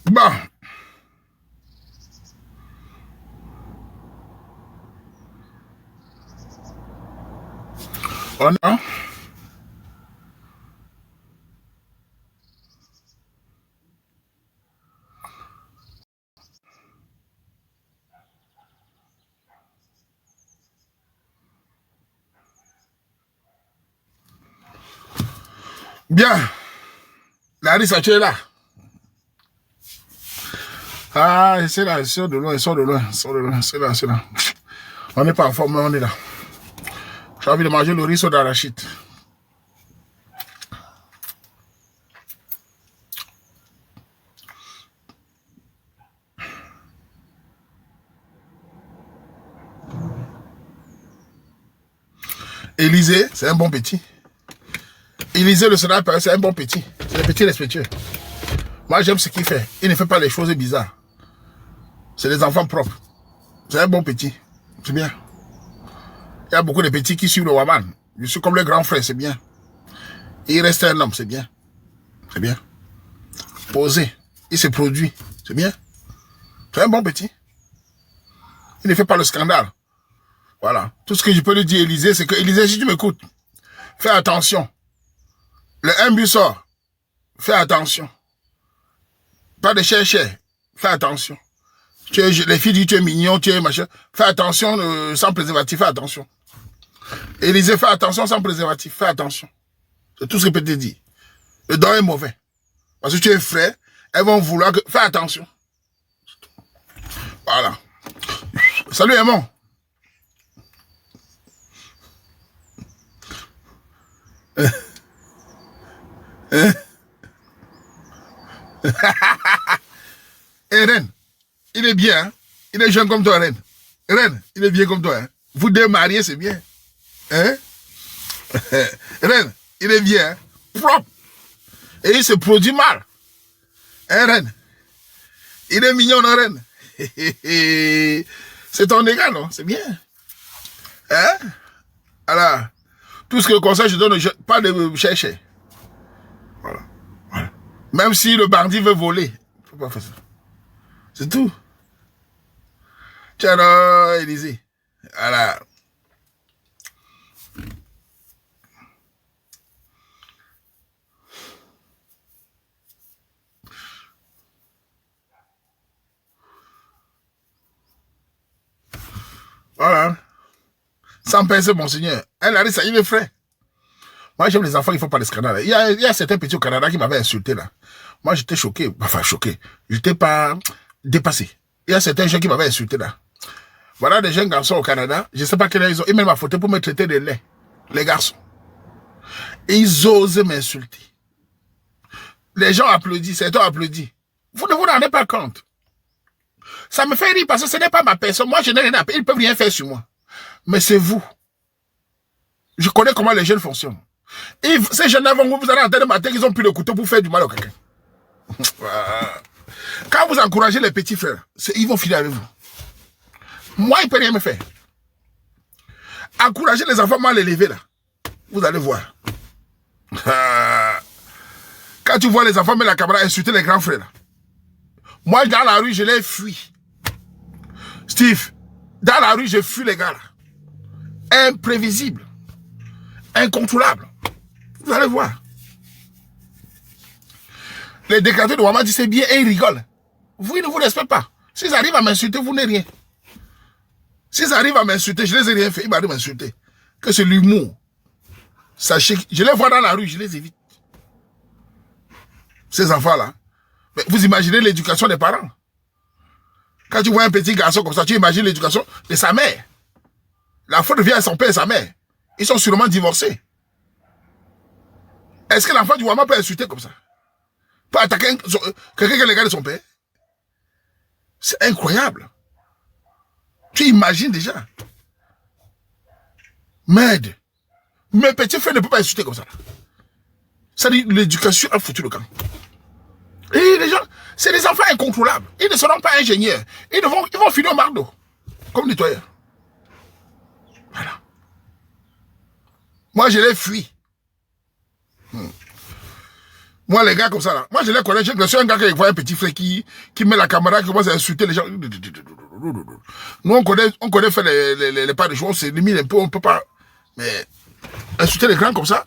Bon. On a... Bien. Larissa, tu es là. Ah, c'est là, sors de loin, sors de loin, sors de loin, c'est là, c'est là. On n'est pas en forme, mais on est là. J'ai envie de manger le riz d'arachide. Élysée, c'est un bon petit. Élysée, le sénateur, c'est un bon petit. C'est un petit respectueux. Moi, j'aime ce qu'il fait. Il ne fait pas les choses bizarres. C'est des enfants propres. C'est un bon petit. C'est bien. Il y a beaucoup de petits qui suivent le Waman. Je suis comme le grand frère, c'est bien. Il reste un homme, c'est bien. C'est bien. Posé. Il se produit. C'est bien. C'est un bon petit. Il ne fait pas le scandale. Voilà. Tout ce que je peux lui dire, Élysée, c'est que, Élysée, si tu m'écoutes, fais attention. Le 1 but sort. Fais attention. Pas de cher. Fais attention. Les filles disent tu es mignon, tu es machin. Fais attention sans préservatif, fais attention. Élysée, fais attention sans préservatif, fais attention. C'est tout ce que je peux te dire. Le don est mauvais. Parce que tu es frais, elles vont vouloir que... Fais attention. Voilà. Salut, Aimon. Et Reine, il est bien, hein? Il est jeune comme toi, Reine. Reine, il est bien comme toi. Hein? Vous deux mariés, c'est bien. Hein? Reine, il est bien, hein? Propre. Et il se produit mal. Hein, Reine? Il est mignon, non, Reine? C'est ton égal, non? C'est bien. Hein? Alors, tout ce que le conseil je donne, pas de chercher. Voilà. Voilà. Même si le bandit veut voler, il ne faut pas faire ça. C'est tout. Tiens, non, Élysée. Voilà. Voilà. Sans pincer, monseigneur. Elle arrive, ça, il est frais. Moi, j'aime les enfants, il ne faut pas les scandales. Il y a certains petits au Canada qui m'avaient insulté, là. Moi, j'étais choqué. Enfin, choqué. J'étais pas dépassé. Il y a certains gens qui m'avaient insulté, là. Voilà des jeunes garçons au Canada. Je ne sais pas quel âge ils ont. Ils mettent ma photo pour me traiter de lait. Les garçons. Et ils osent m'insulter. Les gens applaudissent, certains applaudissent. Vous ne vous rendez pas compte. Ça me fait rire parce que ce n'est pas ma personne. Moi, je n'ai rien à faire. Ils ne peuvent rien faire sur moi. Mais c'est vous. Je connais comment les jeunes fonctionnent. Et ces jeunes-là vont vous allez entendre le matin qu'ils ont pris le couteau pour faire du mal à quelqu'un. Quand vous encouragez les petits frères, ils vont finir avec vous. Moi, ils ne peuvent rien me faire. Encouragez les enfants mal élevés, là. Vous allez voir. Quand tu vois les enfants mettre la caméra insulter les grands frères, là. Moi, dans la rue, je les fuis. Steve, dans la rue, je fuis les gars, là. Imprévisible. Incontrôlable. Vous allez voir. Les déclarés de Ouaman disent c'est bien et ils rigolent. Vous, ils ne vous respectent pas. S'ils arrivent à m'insulter, vous n'êtes rien. S'ils arrivent à m'insulter, je ne les ai rien fait. Ils m'arrivent à m'insulter. Que c'est l'humour. Sachez que je les vois dans la rue, je les évite. Ces enfants-là. Mais vous imaginez l'éducation des parents. Quand tu vois un petit garçon comme ça, tu imagines l'éducation de sa mère. La faute vient à son père et sa mère. Ils sont sûrement divorcés. Est-ce que l'enfant du Ouaman peut insulter comme ça? Peut attaquer quelqu'un qui est l'égal de son père? C'est incroyable. Tu imagines déjà. Merde. Mes petits frères ne peuvent pas insulter comme ça. Ça dit l'éducation a foutu le camp. Et les gens, c'est des enfants incontrôlables. Ils ne seront pas ingénieurs. Ils vont finir au mardeau. Comme nettoyeurs. Voilà. Moi, je les fuis. Moi, les gars comme ça, là, moi, je les connais. Je suis un gars qui voit un petit frère qui met la caméra, qui commence à insulter les gens. Nous, on connaît faire les pas de joueurs, c'est limite un peu, on peut pas. Mais insulter les grands comme ça.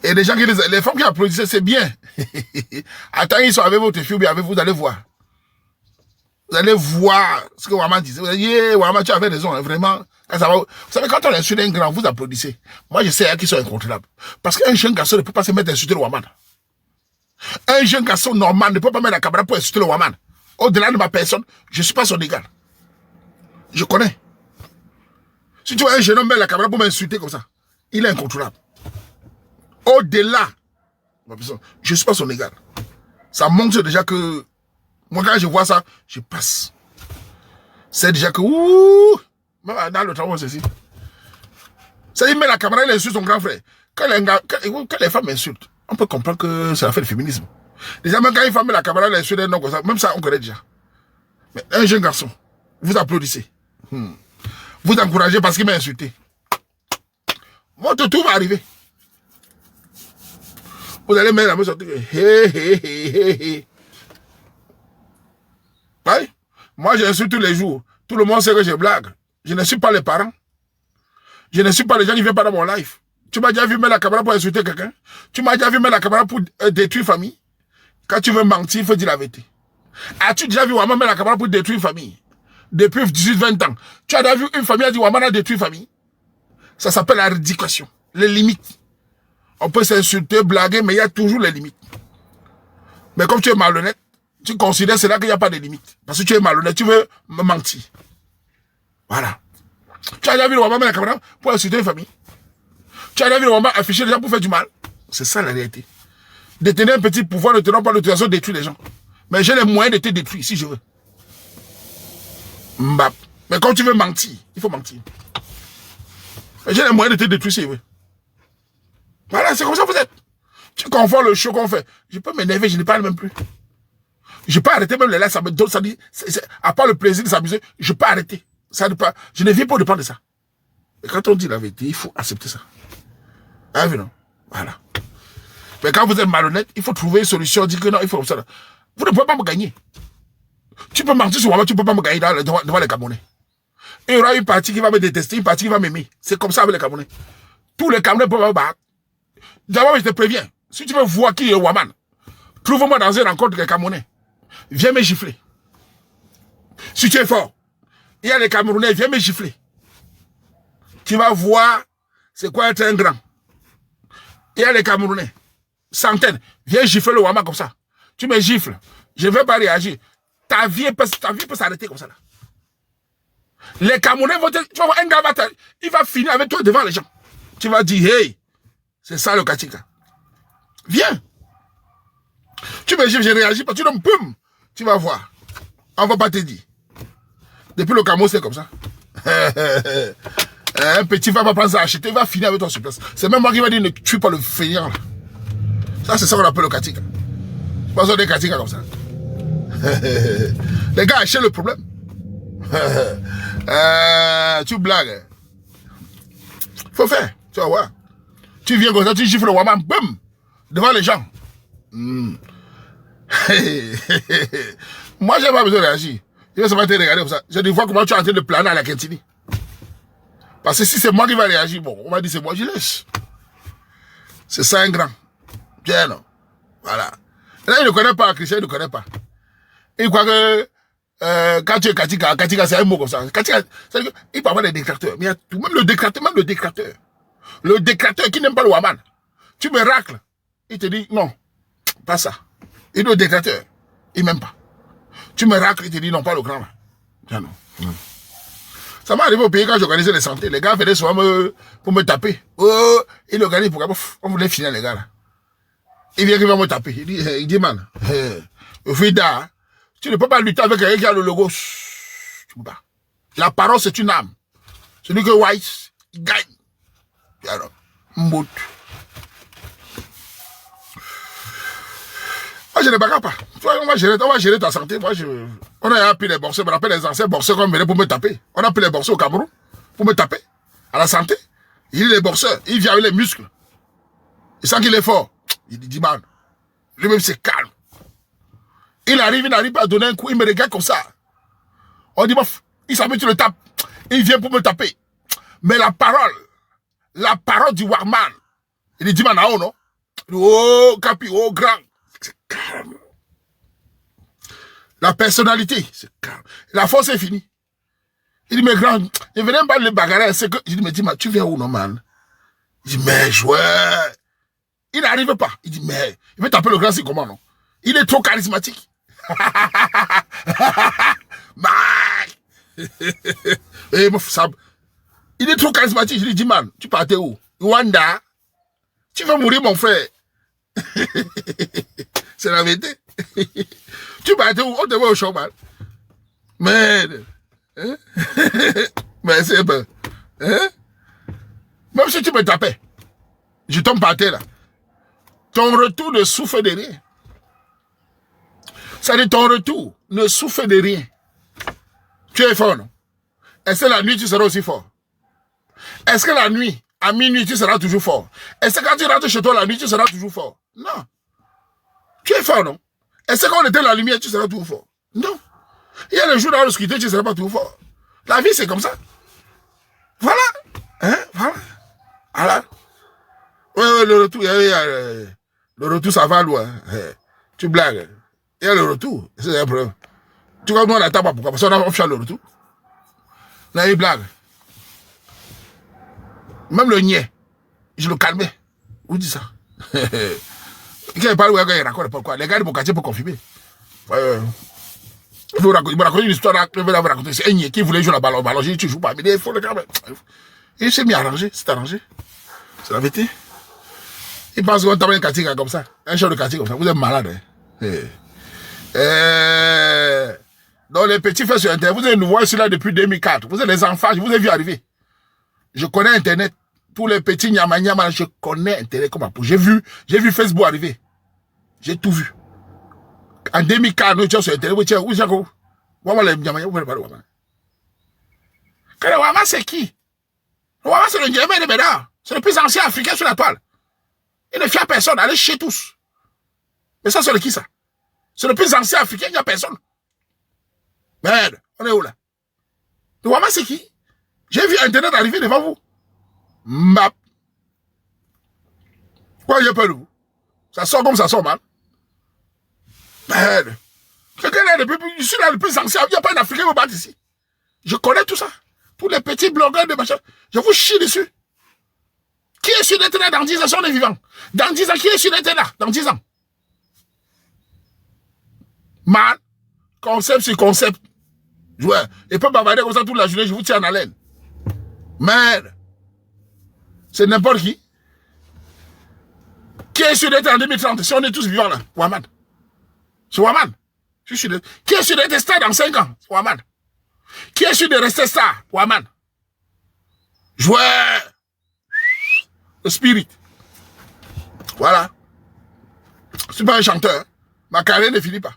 Et les gens qui les femmes qui applaudissaient, c'est bien. Attends, ils sont avec votre fille, bien avec vous, vous allez voir. Vous allez voir ce que Ouaman disait. Vous allez dire, yeah, Ouaman, tu avais raison, hein, vraiment. Ça va. Vous savez, quand on insulte un grand, vous applaudissez. Moi, je sais hein, qu'ils sont incontrôlables. Parce qu'un jeune garçon ne peut pas se mettre à insulter le Ouaman. Un jeune garçon normal ne peut pas mettre la caméra pour insulter le Ouaman. Au-delà de ma personne, je ne suis pas son égal. Je connais. Si tu vois un jeune homme mettre la caméra pour m'insulter comme ça, il est incontrôlable. Au-delà, je ne suis pas son égal. Ça montre déjà que, moi quand je vois ça, je passe. C'est déjà que, ouh, dans le travail, c'est ici. Ça, il met la caméra, il insulte son grand frère. Quand les femmes insultent, on peut comprendre que c'est la fait du féminisme. Déjà, même quand une femme met la caméra, elle insulte un homme comme ça, même ça, on connaît déjà. Mais un jeune garçon, vous applaudissez. Vous encouragez parce qu'il m'a insulté. Votre tour va arriver. Vous allez mettre la main sur le truc. Oui. Moi, j'insulte tous les jours. Tout le monde sait que je blague. Je ne suis pas les parents. Je ne suis pas les gens qui viennent pas dans mon life. Tu m'as déjà vu mettre la caméra pour insulter quelqu'un? Tu m'as déjà vu mettre la caméra pour détruire une famille? Quand tu veux mentir, il faut dire la vérité. As-tu déjà vu Ouaman mettre la caméra pour détruire une famille? Depuis 18-20 ans. Tu as déjà vu une famille a dit Ouaman a détruit une famille? Ça s'appelle la ridiculation. Les limites. On peut s'insulter, blaguer, mais il y a toujours les limites. Mais comme tu es malhonnête, tu considères cela qu'il n'y a pas de limites. Parce que tu es malhonnête, tu veux me mentir. Voilà. Tu as déjà vu le Ouaman mettre la caméra pour insulter une famille? Tu as déjà vu le Ouaman afficher les gens pour faire du mal? C'est ça la réalité. Détenir un petit pouvoir ne tenant pas l'autorisation de détruire les gens. Mais j'ai les moyens de te détruire si je veux. Mbap. Mais quand tu veux mentir, il faut mentir. Mais j'ai les moyens de te détruire si je veux. Voilà, c'est comme ça que vous êtes. Tu confonds le show qu'on fait. Je peux m'énerver, je ne parle même plus. Je peux arrêter même les lives, ça me donne, ça dit, à part le plaisir de s'amuser, je peux arrêter. Ça ne pas, je ne vis pas au dépend de ça. Et quand on dit la vérité, il faut accepter ça. Ah oui, non. Voilà. Mais quand vous êtes malhonnête, il faut trouver une solution, dire que non, il faut comme ça. Vous ne pouvez pas me gagner. Tu peux mentir sur moi, tu ne peux pas me gagner devant les Camerounais. Il y aura une partie qui va me détester, une partie qui va m'aimer. C'est comme ça avec les Camerounais. Tous les Camerounais peuvent me battre. D'abord, je te préviens, si tu veux voir qui est Ouaman, trouve-moi dans une rencontre avec les Camerounais. Viens me gifler. Si tu es fort, il y a les Camerounais, viens me gifler. Tu vas voir c'est quoi être un grand. Il y a les Camerounais, centaines, viens gifler le Ouaman comme ça. Tu me gifles, je ne vais pas réagir. Ta vie peut s'arrêter comme ça là. Les Camerounais vont te... Tu vas voir un gars, il va finir avec toi devant les gens. Tu vas dire, hey, c'est ça le Katika. Viens. Tu me gifles, je réagis, tu donnes poum. Tu vas voir. On ne va pas te dire. Depuis le Cameroun, c'est comme ça. Un petit va pas prendre ça à acheter, il va finir avec toi sur place. C'est même moi qui va dire ne tue pas le feignant là. Ça, c'est ça qu'on appelle le Katika. Je pense des Katika comme ça. Les gars, achètent le problème. Tu blagues. Faut faire, tu vas voir. Tu viens comme ça, tu gifles le Ouaman, boum, devant les gens. Moi, j'ai pas besoin de réagir. Je vais seulement te regarder comme ça. Je vais voir comment tu es en train de planer à la Kentini. Parce que si c'est moi qui va réagir, bon, on va dire c'est moi, je laisse. C'est ça un grand. Bien, non. Voilà. Là, il ne connaît pas, Christian, il ne connaît pas. Il croit que quand tu es Katika, Katika c'est un mot comme ça. Katika, c'est-à-dire qu'il peut avoir des détracteurs. Mais il y a tout, même le détracteur. Le détracteur qui n'aime pas le Ouaman. Tu me racles. Il te dit non, pas ça. Et le détracteur, il m'aime pas. Tu me racles, il te dit non, pas le grand là. Bien, non. Ça m'est arrivé au pays quand j'organisais les santé. Les gars venaient souvent pour me taper. Oh, ils organisent pour on voulait finir les gars là. Il vient qu'il va me taper. Il dit man, Fida, tu ne peux pas lutter avec quelqu'un qui a le logo. Tu peux pas. La parole c'est une âme. Celui que White, il gagne. Alors, Mbout. Moi je ne bagarre pas. Tu vois, on va gérer ta santé. Moi, on a appris les boursiers, je me rappelle les anciens boursiers qui venaient pour me taper. On a appris les boursiers au Cameroun pour me taper. À la santé. Il est les boursiers, il vient avec les muscles. Il sent qu'il est fort. Il dit, man, lui-même c'est calme. Il n'arrive pas à donner un coup, il me regarde comme ça. On dit, bof, il savait que tu le tapes. Il vient pour me taper. Mais la parole du Warman, il dit, man, non? Oh, capi, oh, grand. C'est calme. La personnalité, c'est calme. La force est finie. Il dit, mais grand, il venait pas le bagarrer. C'est que, je dis, mais dis-moi, tu viens où, non, man? Il dit, mais joueur. Il n'arrive pas. Il dit, mais, il veut taper le grand, c'est comment, non? Il est trop charismatique. Et il est trop charismatique. Je lui dis, man, tu partais où? Rwanda? Tu vas mourir, mon frère. C'est la vérité. Tu partais où? On te voit au show, man. Mais, hein? Mais c'est ben. Hein? Même si tu me tapais, je tombe par terre là. Ton retour ne souffre de rien. Ça dit ton retour ne souffre de rien. Tu es fort, non? Est-ce que la nuit tu seras aussi fort? Est-ce que la nuit, à minuit, tu seras toujours fort? Est-ce que quand tu rentres chez toi la nuit, tu seras toujours fort? Non. Tu es fort, non? Est-ce que quand on était la lumière, tu seras toujours fort? Non. Il y a des jours dans l'obscurité, tu ne seras pas toujours fort. La vie, c'est comme ça. Voilà. Hein? Voilà. Voilà. Oui, le retour, le retour, ça va loin. Tu blagues. Il y a le retour. C'est un problème. Tu vois, nous, on n'attend pas pourquoi. Parce qu'on a fait le retour. Là, il blague. Même le niais, je le calmais. Où dit ça? Il parle, il raconte pourquoi. Les gars de mon quartier pour confirmer. Il me raconter une histoire, il me raconter. C'est un niais qui voulait jouer la ballon. J'ai dit, tu joues pas. Mais il faut le calmer. Il s'est mis à arranger. C'est arrangé. C'est la vérité. Il pense qu'on tape un quartier comme ça. Un chef de quartier comme ça. Vous êtes malade. Donc les petits faits sur Internet, vous allez nous voir là depuis 2004. Vous êtes les enfants, je vous ai vu arriver. Je connais Internet. Tous les petits nyama, je connais Internet comme un pou. J'ai vu Facebook arriver. J'ai tout vu. En 2004, nous étions sur Internet. Vous étiez où? Le Wama, c'est qui? Le Wama, c'est le Niamey de Bénin. C'est le plus ancien africain sur la toile. Il ne fait à personne. Allez chez tous. Mais ça, c'est le qui, ça? C'est le plus ancien africain, il n'y a personne. Merde, on est où, là? Le Wama, c'est qui? J'ai vu Internet arriver devant vous. Map. Quoi, il y a peur de vous? Ça sort comme ça sort mal. Merde. Quelqu'un là, je suis là le plus ancien. Il n'y a pas un Africain qui me bat ici. Je connais tout ça. Tous les petits blogueurs de machin. Je vous chie dessus. Qui est sûr d'être là dans 10 ans si on est vivant? Dans 10 ans, qui est sûr d'être là? Dans 10 ans. Man, concept sur concept. Ouais. Et pas bavarder comme ça toute la journée, je vous tiens en haleine. Merde. C'est n'importe qui. Qui est sûr d'être en 2030 si on est tous vivants là? Waman. C'est Waman. Qui est sûr d'être star dans 5 ans? Waman. Qui est sûr de rester star? Waman. Joueur. Le spirit. Voilà. Je suis pas un chanteur. Ma carrière ne finit pas.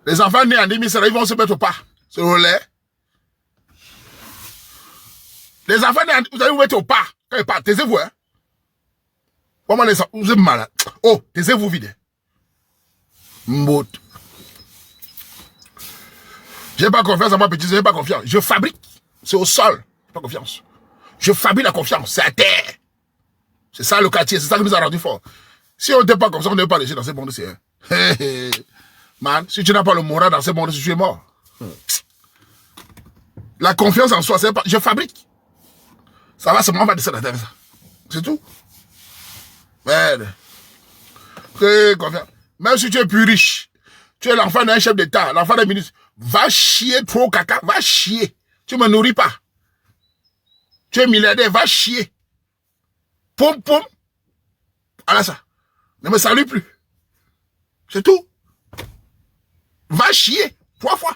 Les enfants nés en 2000, ils vont se mettre au pas. C'est le lait. Les enfants nés en 2000, vous allez vous mettre au pas. Quand ils partent, taisez-vous, hein. Comment les enfants, vous êtes malade. Oh, taisez-vous vide. Mbot. J'ai pas confiance en moi, petit, j'ai pas confiance. Je fabrique. C'est au sol. J'ai pas confiance. Je fabrique la confiance. C'est à terre. C'est ça le quartier. C'est ça qui nous a rendu fort. Si on n'était pas comme ça, on ne devait pas laisser dans ce monde. Man, si tu n'as pas le moral dans ce monde, tu es mort. La confiance en soi, c'est pas. Je fabrique. Ça va seulement de ça la tête. C'est tout. Merde. Confiance. Même si tu es plus riche, tu es l'enfant d'un chef d'État, l'enfant d'un ministre, va chier trop caca, va chier. Tu ne me nourris pas. Tu es milliardaire, va chier. Poum, poum. Voilà ça. Ne me salue plus. C'est tout. Va chier. 3 fois.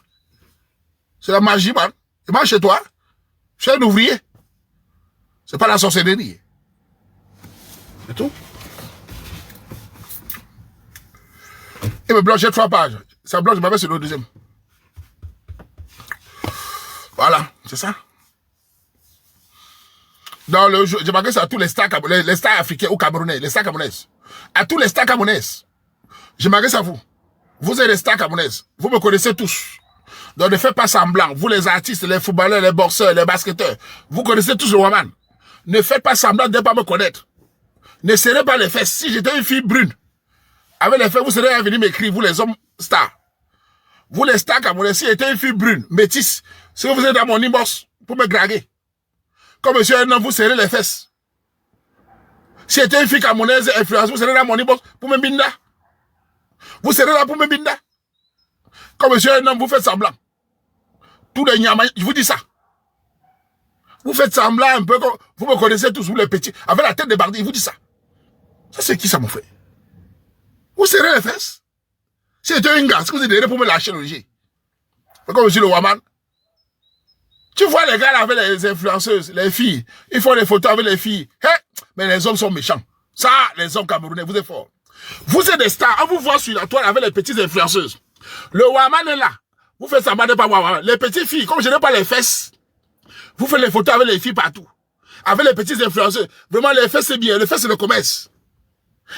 C'est la magie, man. Et moi, chez toi, je suis un ouvrier. C'est pas la sorcellerie. C'est tout. Il me bloque, j'ai 3 pages. Ça bloque, je m'avais sur le deuxième. Voilà, c'est ça. Dans le jeu, j'ai marqué ça à tous les stars camerounais, les stars africains ou camerounais, les stars camerounaises. À tous les stars camerounaises, je m'adresse à vous. Vous êtes des stars camerounaises. Vous me connaissez tous. Donc ne faites pas semblant. Vous les artistes, les footballeurs, les boxeurs, les basketteurs, vous connaissez tous le Waman. Ne faites pas semblant de ne pas me connaître. Ne serrez pas les fesses. Si j'étais une fille brune, avec les fesses, vous serez venus m'écrire, vous les hommes stars. Vous les stars camerounaises, si j'étais une fille brune, métisse, si vous êtes dans mon inbox pour me draguer, comme monsieur un homme, vous serrez les fesses. Si j'étais une fille camerounaise influenceuse, vous serez dans mon inbox pour me binda. Vous serez là pour me binda. Comme monsieur un homme, vous faites semblant. Tous les nyama, je vous dis ça. Vous faites semblant un peu comme, vous me connaissez tous, vous les petits, avec la tête débardée, je vous dis ça. Ça c'est qui ça mon frère? Vous serrez les fesses. Si j'étais une gars, si vous êtes derrière pour me lâcher le G. Comme monsieur le Waman. Tu vois les gars là avec les influenceuses, les filles, ils font des photos avec les filles. Hey, mais les hommes sont méchants. Ça, les hommes camerounais, vous êtes forts. Vous êtes des stars, on vous voit sur la toile avec les petites influenceuses. Le Waman est là. Vous faites semblant de pas voir Waman. Les petites filles, comme je n'ai pas les fesses, vous faites les photos avec les filles partout. Avec les petites influenceuses. Vraiment, les fesses c'est bien. Les fesses c'est le commerce.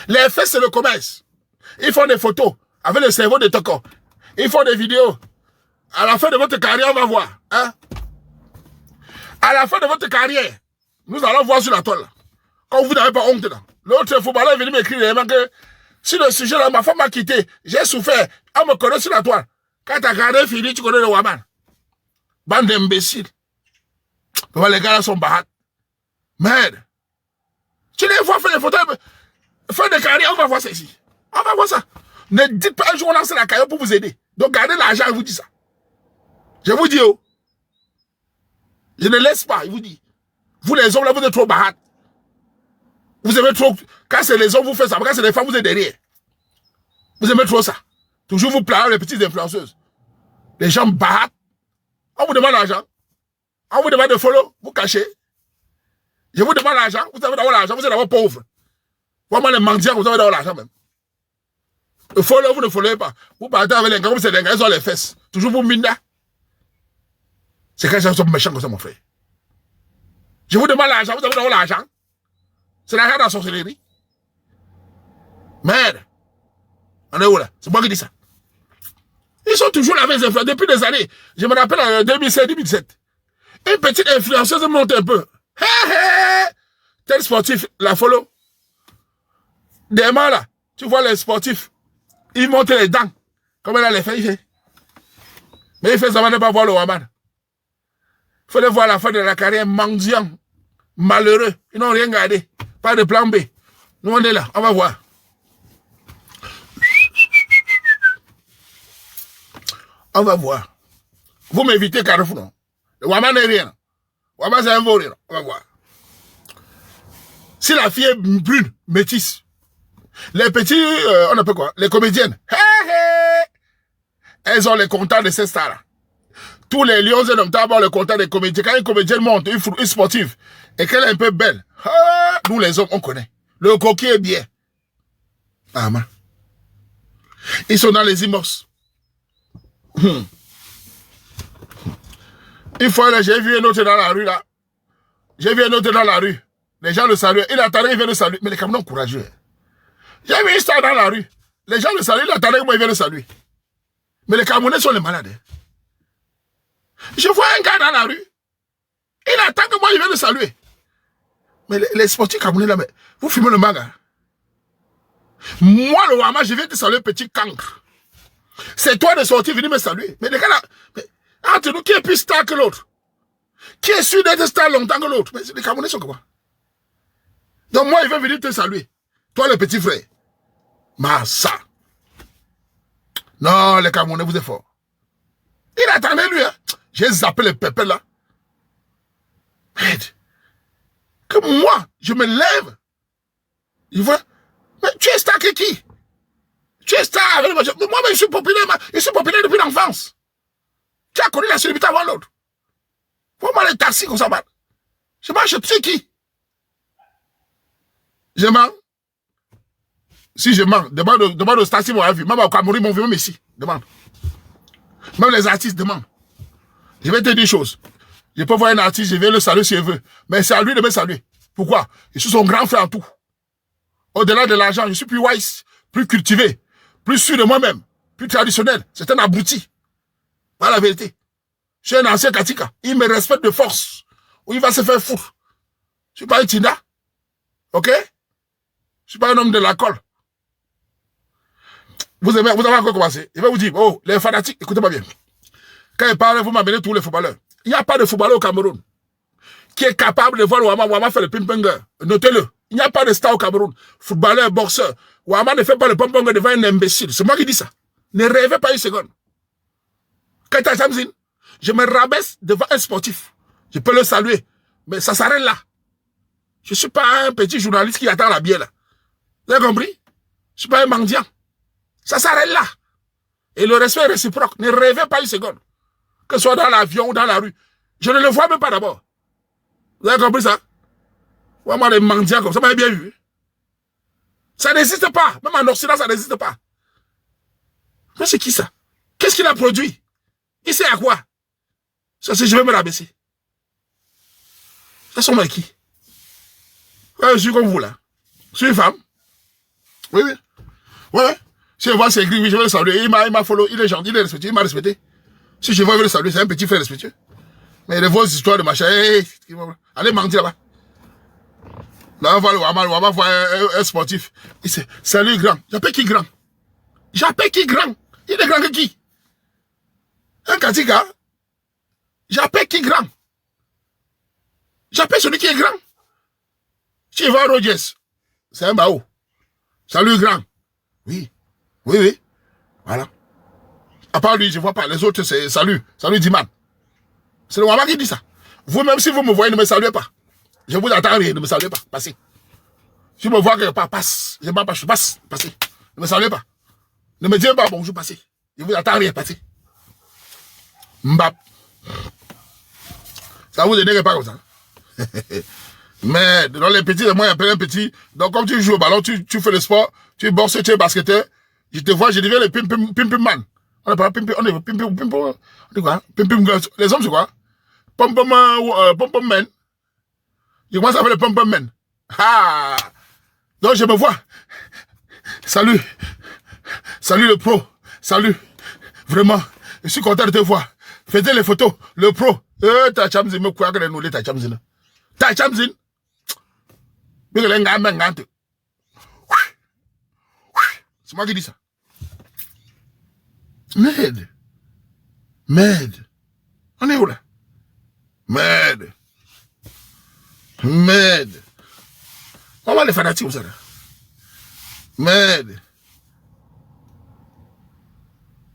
Les fesses c'est le commerce. Ils font des photos avec le cerveau de Toko. Ils font des vidéos. À la fin de votre carrière, on va voir. Hein? À la fin de votre carrière, nous allons voir sur la toile. Quand vous n'avez pas honte là. L'autre footballeur est venu m'écrire que si le sujet là, ma femme m'a quitté, j'ai souffert, on me connaît sur la toile. Quand ta carrière est finie, tu connais le Waman. Bande d'imbéciles. Les gars là sont barates. Merde. Tu les vois faire des photos, faire des carrières, on va voir ça ici. On va voir ça. Ne dites pas un jour on lance la carrière pour vous aider. Donc gardez l'argent, je vous dis ça. Je vous dis, oh. Je ne laisse pas, il vous dit. Vous les hommes là, vous êtes trop barates. Vous aimez trop. Quand c'est les hommes, vous faites ça. Quand c'est les femmes, vous êtes derrière. Vous aimez trop ça. Toujours vous plaire les petites influenceuses. Les gens barates. On vous demande l'argent. On vous demande de follow, vous cachez. Je vous demande l'argent, vous avez d'avoir l'argent, vous êtes d'abord pauvre. Vraiment les mendiants, vous avez d'avoir l'argent même. Le follow, vous ne followez pas. Vous partez avec les gars, c'est les gars, ils ont les fesses. Toujours vous minda. C'est quand les gens sont méchants comme ça, mon frère. Je vous demande l'argent, vous avez d'avoir l'argent. C'est l'argent dans la sorcellerie. Merde. On est où là? C'est moi qui dis ça. Ils sont toujours là avec les influenceurs depuis des années. Je me rappelle en 2016-2017. Une petite influenceuse monte un peu. Hé hé! Tel sportif, la follow. Des mains là, tu vois les sportifs, ils montent les dents. Comme elle a les fait, il fait. Mais il fait ça, ne pas voir le Waman. Il faut les voir à la fin de la carrière mendiant, malheureux. Ils n'ont rien gardé. Pas de plan B. Nous on est là, on va voir. On va voir. Vous m'évitez Carrefour, non? Le Waman n'est rien. Waman c'est un vaurien. On va voir. Si la fille est brune, métisse, les petits, on appelle quoi? Les comédiennes. Hey, hey. Elles ont les contacts de ces stars-là. Tous les lions et notamment ont le contact des comédiens. Quand une comédienne monte, une sportive, et qu'elle est un peu belle, nous les hommes, on connaît. Le coquille est bien. Ah, man. Ils sont dans les immos. Une fois, là, j'ai vu un autre dans la rue, là. J'ai vu un autre dans la rue. Les gens le saluent. Il attendait, il vient le saluer. Mais les Camerounais courageux. J'ai vu une star dans la rue. Les gens le saluent, il attendait, moi, il vient le saluer. Mais les Camerounais sont les malades. Je vois un gars dans la rue. Il attend que moi, il vienne le saluer. Mais les sportifs Camerounais, là, mais vous fumez le manga. Moi, le Wama, je viens te saluer, petit cancre. C'est toi de sortir, venir me saluer. Mais les gars là, entre nous, qui est plus star que l'autre? Qui est sûr d'être star longtemps que l'autre? Mais les Camerounais sont comment? Donc moi, il veut venir te saluer. Toi, le petit frère. Massa. Non, les Camerounais, vous êtes forts. Il attendait lui, hein. J'ai zappé les pépés là. Que moi, je me lève. Il voit. Mais tu es star que qui? Tu es star avec moi, je suis populaire, depuis l'enfance. Tu as connu la célébrité avant l'autre. Vois-moi les taxis comme ça, man. Je marche, tu sais qui? Je mens. Si je mens, demande aux stars si m'ont vu. Même au Cameroun, ils m'ont vu, même ici. Demande. Même les artistes demandent. Je vais te dire une chose. Je peux voir un artiste, je vais le saluer si je veux. Mais c'est à lui de me saluer. Pourquoi? Je suis son grand frère en tout. Au-delà de l'argent, je suis plus wise, plus cultivé, plus sûr de moi-même, plus traditionnel. C'est un abruti. Voilà la vérité. Je suis un ancien Katika. Il me respecte de force. Ou il va se faire foutre. Je suis pas un Tina. Ok? Je suis pas un homme de la colle. Vous avez encore commencé. Il va vous dire, oh, les fanatiques, écoutez-moi bien. Quand il parle, vous m'amenez tous les footballeurs. Il n'y a pas de footballeur au Cameroun qui est capable de voir Ouama. Ouama fait le ping-ponger. Notez-le. Il n'y a pas de star au Cameroun. Footballeur, boxeur. Ouama ne fait pas le ping-ponger devant un imbécile. C'est moi qui dis ça. Ne rêvez pas une seconde. Quand tu as Chamzine, je me rabaisse devant un sportif. Je peux le saluer. Mais ça s'arrête là. Je ne suis pas un petit journaliste qui attend la bière là. Vous avez compris? Je ne suis pas un mendiant. Ça s'arrête là. Et le respect est réciproque. Ne rêvez pas une seconde. Que ce soit dans l'avion ou dans la rue. Je ne le vois même pas d'abord. Vous avez compris ça? Moi, les mendiants comme ça, vous m'avez bien vu. Ça n'existe pas. Même en Occident, ça n'existe pas. Mais c'est qui ça? Qu'est-ce qu'il a produit? Il sait à quoi? Ça, c'est je vais me rabaisser. Ça sont moi qui? Ouais, je suis comme vous là. Je suis une femme. Oui, oui. Ouais. Si je vois c'est écrit, oui, je vais le saluer. Il m'a follow, il est gentil, il est respectueux, il m'a respecté. Si je vois, je vais le saluer, c'est un petit frère respectueux. Mais les fausses histoires de machin, allez mentir là-bas. Là, on va voir un sportif. Il dit, salut grand. J'appelle qui grand? J'appelle qui grand? Il est grand que qui? Un Katika? J'appelle qui grand? J'appelle celui qui est grand. Si je vois Rogers, c'est un bao. Salut grand. Oui. Oui, oui. Voilà. À part lui, je ne vois pas. Les autres, c'est salut. Salut Diman. C'est le Ouama qui dit ça. Vous-même, si vous me voyez, ne me saluez pas. Je vous attends rien, ne me saluez pas. Passez. Si vous me voyez quelque part, passe. Je ne pas, je passe. Passez. Ne me saluez pas. Ne me dites pas bonjour, passez. Je vous attends rien, passez. Mbap. Ça vous énerve pas comme ça. Mais dans les petits, moi, il y a plein de petits. Donc, comme tu joues au ballon, tu fais le sport, tu es boxeur, tu es basketteur, je te vois, je deviens le pim man. On est pas pim on dit quoi? Les hommes, c'est quoi? Pom man. Je commence à faire le pom man. Ah! Donc, je me vois. Salut. Salut le pro. Salut. Vraiment. Je suis content de te voir. Faites les photos. Le pro. Ta chamzine, me quoi que nous les ta chamzine. Ta chamzine. C'est moi qui dis ça. Merde. Merde. On est où là? Merde. Merde. On va les fanatiques, vous savez. Merde.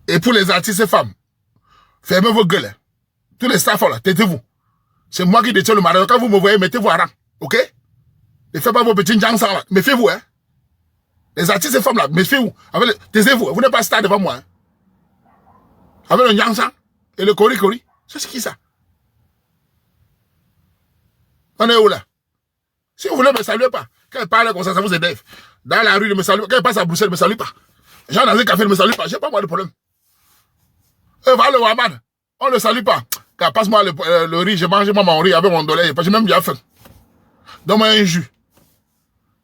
Et pour les artistes et femmes, fermez vos gueules. Tous les staffs là, taisez-vous. C'est moi qui détiens le mariage. Quand vous me voyez, mettez-vous à rang. Ok? Ne faites pas vos petits jansans là. Méfiez-vous, hein. Les artistes et femmes là, méfiez-vous. Taisez-vous. Vous n'êtes pas star devant moi, hein. Avec le jansan et le kori. C'est qui ça? On est où là? Si vous voulez, ne me saluez pas. Quand il parle comme ça, ça vous énerve. Dans la rue, ne me saluez pas. Quand il passe à Bruxelles, ne me salue pas. Genre dans un café, ne me salue pas. J'ai pas moi de problème. Va le Waman. On ne le salue pas. Quand passe-moi le riz, je mange mon riz avec mon dollar. Parce que j'ai même bien faim. Donne-moi un jus.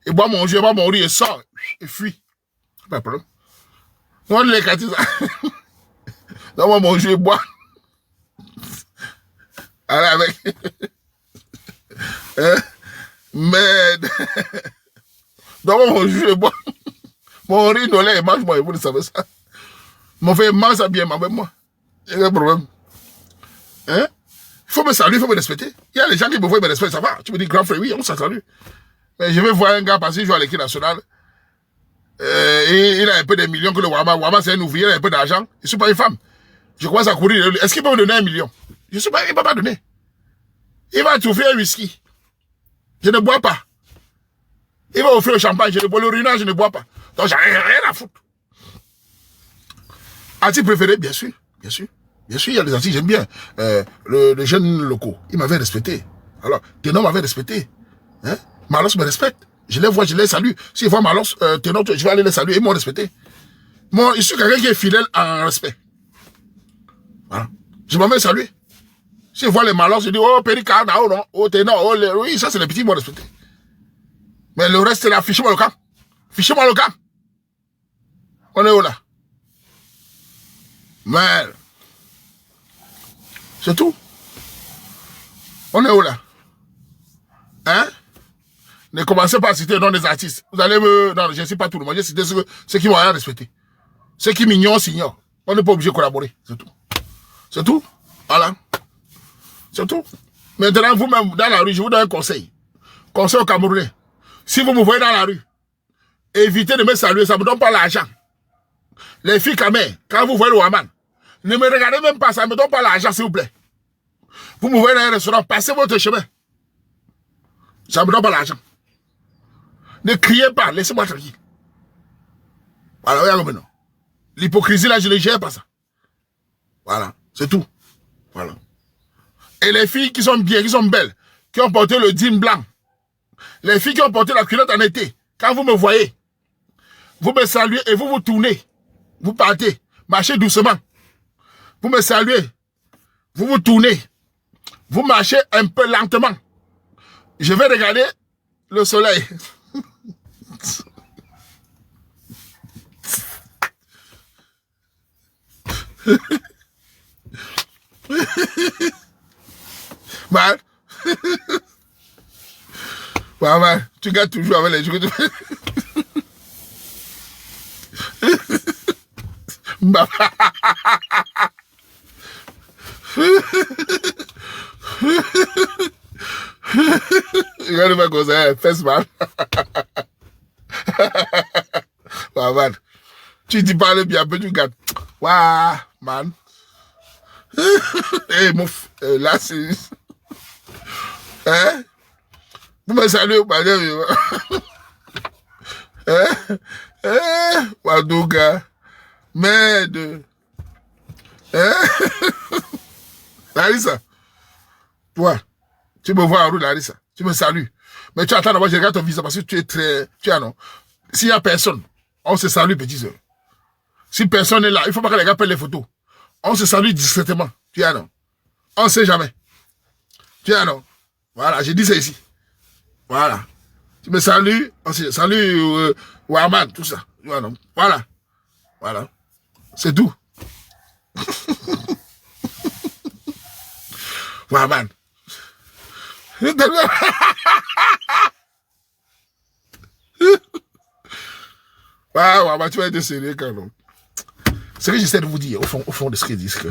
Et bois mon jus, et bois mon riz, et sort. Et fuit. Pas de problème. On les quartiers, ça. Donne-moi mon jus et bois. Allez, avec. Merde. Donne-moi mon jus et bois. Mon riz, dollar, et mange-moi. Vous le savez ça. Mon frère, mange ça bien, avec moi. Il y a un problème. Hein? Il faut me saluer, il faut me respecter. Il y a les gens qui me voient, me respectent, ça va. Tu me dis, grand frère, oui, on s'en salue. Mais je vais voir un gars passer, il joue à l'équipe nationale. Et il a un peu de millions que le Ouama. Ouama, c'est un ouvrier, il a un peu d'argent. Je ne suis pas une femme. Je commence à courir. Est-ce qu'il peut me donner 1 million? Je ne sais pas, il ne peut pas donner. Il va t'offrir un whisky. Je ne bois pas. Il va offrir le champagne, je ne bois le ruinage, je ne bois pas. Donc, j'ai rien à foutre. Artiste préféré, bien sûr, bien sûr. Bien sûr, il y a des artistes, j'aime bien. Le jeune locaux, il m'avait respecté. Alors, Ténor m'avait respecté. Hein? Malos me respecte. Je les vois, je les salue. S'ils voient Malos, Ténor, je vais aller les saluer. Ils m'ont respecté. Moi, je suis quelqu'un qui est fidèle en respect. Voilà. Je m'en vais saluer. S'ils voient les Malos, je dis, oh, Péricard, oh non, oh, Ténor, oh, oui, ça c'est les petits qui m'ont respecté. Mais le reste, c'est l'affichement le camp. Fichez-moi le camp. On est où là? Mais c'est tout. On est où là? Hein? Ne commencez pas à citer le nom des artistes. Vous allez me... Non, je ne sais pas tout le monde. J'ai cité ceux qui m'ont rien respecté. Ceux qui m'ignorent, s'ignorent. On n'est pas obligé de collaborer. C'est tout. C'est tout. Voilà. C'est tout. Maintenant, vous-même, dans la rue, je vous donne un conseil. Conseil aux Camerounais. Si vous me voyez dans la rue, évitez de me saluer, ça ne me donne pas l'argent. Les filles quand vous voyez le Waman, ne me regardez même pas, ça ne me donne pas l'argent, s'il vous plaît. Vous me voyez dans un restaurant, passez votre chemin. Ça ne me donne pas l'argent. Ne criez pas, laissez-moi tranquille. Voilà, regardez maintenant. L'hypocrisie, là, je ne gère pas ça. Voilà, c'est tout. Voilà. Et les filles qui sont bien, qui sont belles, qui ont porté le jean blanc, les filles qui ont porté la culotte en été, quand vous me voyez, vous me saluez et vous vous tournez. Vous partez, marchez doucement. Vous me saluez, vous vous tournez. Vous marchez un peu lentement. Je vais regarder le soleil. Mal. Maman, tu gâtes toujours avec les jours. Regarde-moi comme ça, fais mal. Maman, tu dis parles bien, mais tu gâtes. Waouh, man. Eh, mouf, là c'est... Hein? Vous me saluez au palais, hein? Hein? Wadouga. Merde. Hein? Larissa. Toi, tu me vois en route, Larissa. Tu me salues. Mais tu attends d'abord, je regarde ton visage parce que tu es très... Tu as non. S'il n'y a personne, on se salue, petit soeur. Si personne n'est là, il ne faut pas que les gars prennent les photos. On se salue discrètement. Tu as non. On ne sait jamais. Tu as non. Voilà, j'ai dit ça ici. Voilà. Tu me salues, on se salue Waman, tout ça. Voilà. Voilà. Voilà. C'est tout. Waman. Waman, tu vas être sérieux quand même. Ce que j'essaie de vous dire, au fond de ce qu'ils disent, que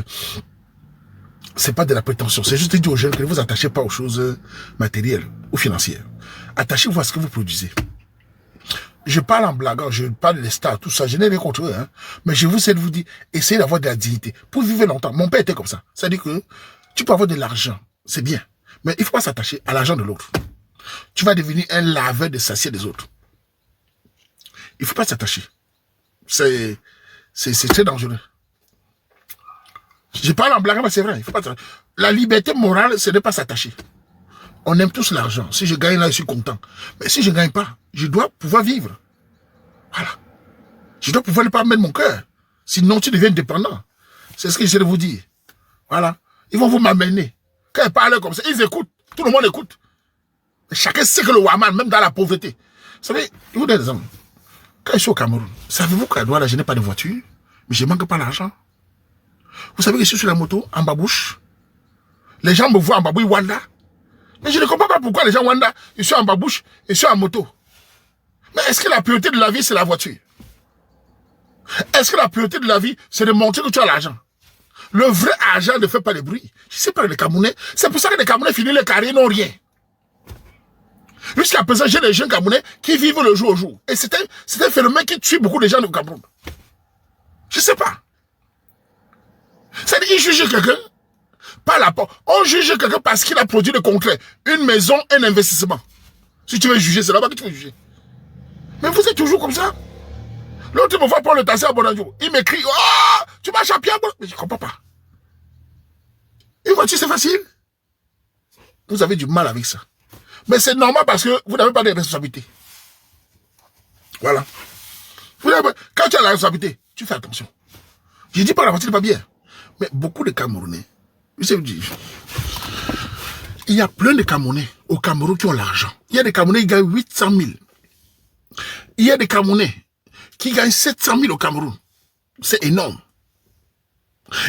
c'est pas de la prétention, c'est juste de dire aux jeunes que ne vous attachez pas aux choses matérielles ou financières. Attachez-vous à ce que vous produisez. Je parle en blaguant, je parle des stars, tout ça, je n'ai rien contre eux, hein. Mais je vous essaie de vous dire, essayez d'avoir de la dignité. Pour vivre longtemps, mon père était comme ça. C'est-à-dire que tu peux avoir de l'argent, c'est bien. Mais il ne faut pas s'attacher à l'argent de l'autre. Tu vas devenir un laveur de sasier des autres. Il ne faut pas s'attacher. C'est très dangereux. Je parle en blaguant, mais c'est vrai. Il faut pas la liberté morale, ce n'est pas s'attacher. On aime tous l'argent. Si je gagne là, je suis content. Mais si je ne gagne pas, je dois pouvoir vivre. Voilà. Je dois pouvoir ne pas mettre mon cœur. Sinon, tu deviens dépendant. C'est ce que j'essaie de vous dire. Voilà. Ils vont vous m'amener. Quand ils parlent comme ça, ils écoutent. Tout le monde écoute. Chacun sait que le Waman, même dans la pauvreté. Vous savez, je vous donne des exemples. Quand je suis au Cameroun, savez-vous qu'à Douala, je n'ai pas de voiture, mais je ne manque pas l'argent. Vous savez que je suis sur la moto, en babouche. Les gens me voient en babouille Wanda. Mais je ne comprends pas pourquoi les gens Wanda, ils sont en babouche, ils sont en moto. Mais est-ce que la priorité de la vie, c'est la voiture? Est-ce que la priorité de la vie, c'est de montrer que tu as l'argent? Le vrai argent ne fait pas de bruit. Je sais pas les Camerounais. C'est pour ça que les Camerounais finissent les carrières, n'ont rien. Jusqu'à présent, j'ai des jeunes Camerounais qui vivent le jour au jour. Et c'est un phénomène qui tue beaucoup de gens au Cameroun. Je sais pas. C'est-à-dire qu'ils jugent quelqu'un par la porte. On juge quelqu'un parce qu'il a produit le concret. Une maison, un investissement. Si tu veux juger, c'est là-bas que tu veux juger. Mais vous êtes toujours comme ça. L'autre me voit prendre le taxi à Bonadjo. Il m'écrit, oh, tu marches à pied à Bonadjo. Mais je ne comprends pas. Une voiture, c'est facile. Vous avez du mal avec ça. Mais c'est normal parce que vous n'avez pas de responsabilité. Voilà. Quand tu as la responsabilité, tu fais attention. Je ne dis pas la voiture n'est pas bien. Mais beaucoup de Camerounais, je sais vous dire, il y a plein de Camerounais au Cameroun qui ont l'argent. Il y a des Camerounais qui gagnent 800 000. Il y a des Camerounais qui gagnent 700 000 au Cameroun. C'est énorme.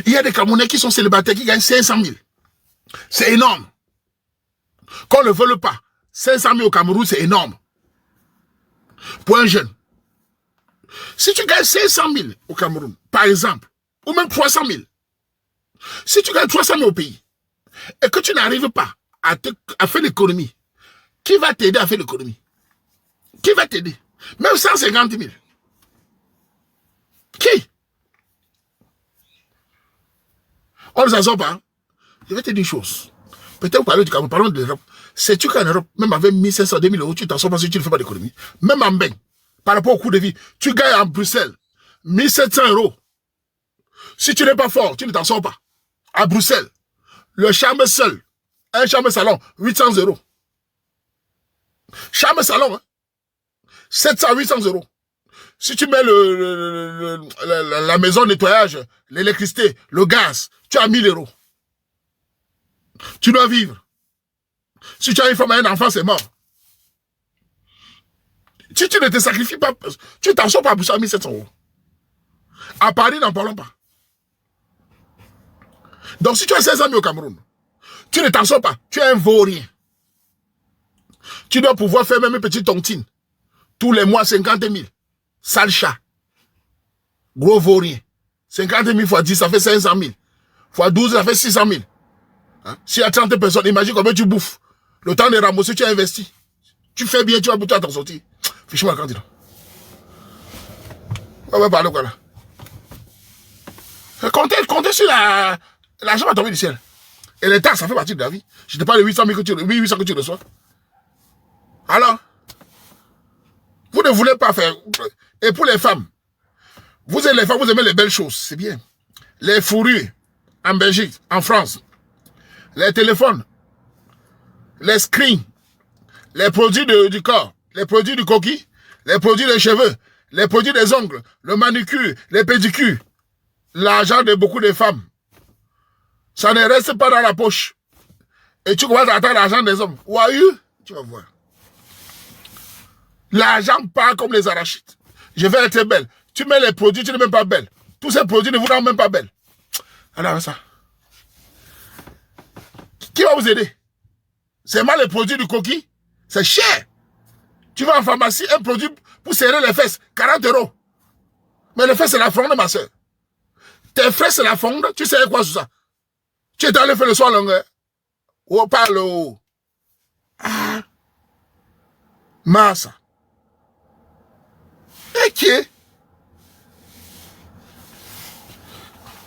Il y a des Camerounais qui sont célibataires qui gagnent 500 000. C'est énorme. Qu'on ne le veuille pas. 500 000 au Cameroun, c'est énorme. Pour un jeune. Si tu gagnes 500 000 au Cameroun, par exemple, ou même 300 000, si tu gagnes 300 000 au pays, et que tu n'arrives pas à faire l'économie, qui va t'aider à faire l'économie? Qui va t'aider? Même 150 000. Qui? On ne s'en sort pas. Je vais te dire une chose. Peut-être parler du Cameroun, parlons de l'Europe. Sais-tu qu'en Europe, même avec 1500, 2000 euros, tu t'en sors pas si tu ne fais pas d'économie. Même en bain, par rapport au coût de vie, tu gagnes en Bruxelles 1700 euros. Si tu n'es pas fort, tu ne t'en sors pas. À Bruxelles, le chambre seul, un chambre salon, 800 euros. Chambre salon, hein? 700, 800 euros. Si tu mets la maison de nettoyage, l'électricité, le gaz, tu as 1000 euros. Tu dois vivre. Si tu as une femme et un enfant, c'est mort. Si tu ne te sacrifies pas, tu t'en sors pas pour ça 1700 euros. À Paris, n'en parlons pas. Donc si tu as 16 000 au Cameroun, tu ne t'en sors pas. Tu es un vaurien. Tu dois pouvoir faire même une petite tontine. Tous les mois, 50 000. Sale chat. Gros vaurien. 50 000 fois 10, ça fait 500 000. Fois 12, ça fait 600 000. Hein? Si y a 30 personnes, imagine combien tu bouffes. Le temps de ramasser, tu as investi. Tu fais bien, tu vas t'en sortir. Fiche-moi la candidat. On va parler quoi là? Comptez sur l'argent va tomber du ciel. Et les taxes, ça fait partie de la vie. Je te parle de 800 000 que tu reçois. Alors, vous ne voulez pas faire. Et pour les femmes, vous êtes les femmes, vous aimez les belles choses, c'est bien. Les fourrures, en Belgique, en France, les téléphones, les screens, les produits du corps, les produits du coquille, les produits des cheveux, les produits des ongles, le manucure, les pédicures, l'argent de beaucoup de femmes. Ça ne reste pas dans la poche. Et tu commences à attendre l'argent des hommes. Voyou, tu vas voir. L'argent part comme les arachides. Je vais être belle. Tu mets les produits, tu n'es même pas belle. Tous ces produits ne vous rendent même pas belle. Alors ça. Qui va vous aider? C'est mal les produits du coquille. C'est cher. Tu vas en pharmacie, un produit pour serrer les fesses, 40 euros. Mais les fesses, c'est la fonde, ma soeur. Tes fesses, c'est la fonde. Tu sais quoi sur ça? Tu es allé faire le soin longueur. Oh, parle. Oh. Ah. Massa. Et qui est?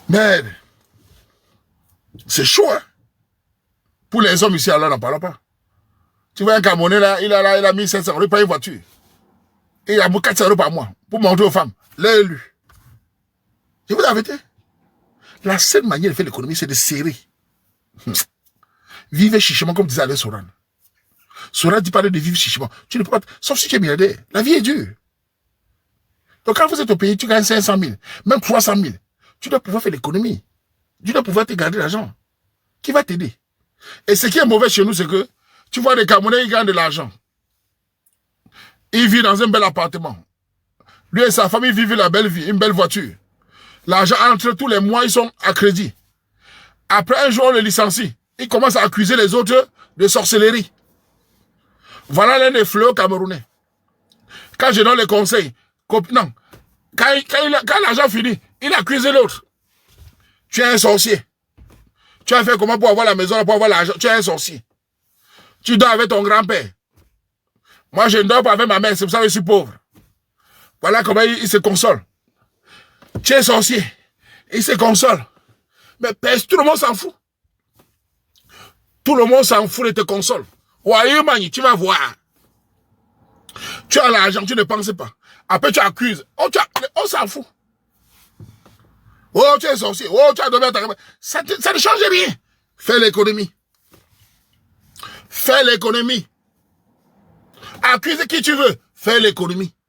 Merde. C'est chaud, hein? Pour les hommes ici, alors, n'en parlons pas. Tu vois un Camerounais là, il a 1500 euros, il paye une voiture. Et il a 400 euros par mois pour montrer aux femmes. L'élu. Je vous avais dit. La seule manière de faire l'économie, c'est de serrer. Vivez chichement, comme disait Alain Soran. Soran dit parler de vivre chichement. Tu ne peux pas, sauf si tu es milliardaire. La vie est dure. Donc quand vous êtes au pays, tu gagnes 500 000, même 300 000. Tu dois pouvoir faire l'économie. Tu dois pouvoir te garder l'argent. Qui va t'aider? Et ce qui est mauvais chez nous, c'est que tu vois des Camerounais, ils gagnent de l'argent. Ils vivent dans un bel appartement. Lui et sa famille vivent la belle vie, une belle voiture. L'argent entre tous les mois, ils sont à crédit. Après un jour, on le licencie. Ils commencent à accuser les autres de sorcellerie. Voilà l'un des fléaux camerounais. Quand je donne les conseils, non. Quand l'argent finit, il accuse l'autre. Tu es un sorcier. Tu as fait comment pour avoir la maison, pour avoir l'argent? Tu es un sorcier. Tu dors avec ton grand-père. Moi, je ne dors pas avec ma mère, c'est pour ça que je suis pauvre. Voilà comment il se console. Tu es sorcier. Il se console. Mais tout le monde s'en fout. Tout le monde s'en fout de te console. Ouais, Mani, tu vas voir. Tu as l'argent, tu ne penses pas. Après, tu accuses. On s'en fout. Oh, tu es sorcier. Oh, tu as donné ta... Ça ne change rien. Fais l'économie. Fais l'économie. Accuse qui tu veux. Fais l'économie.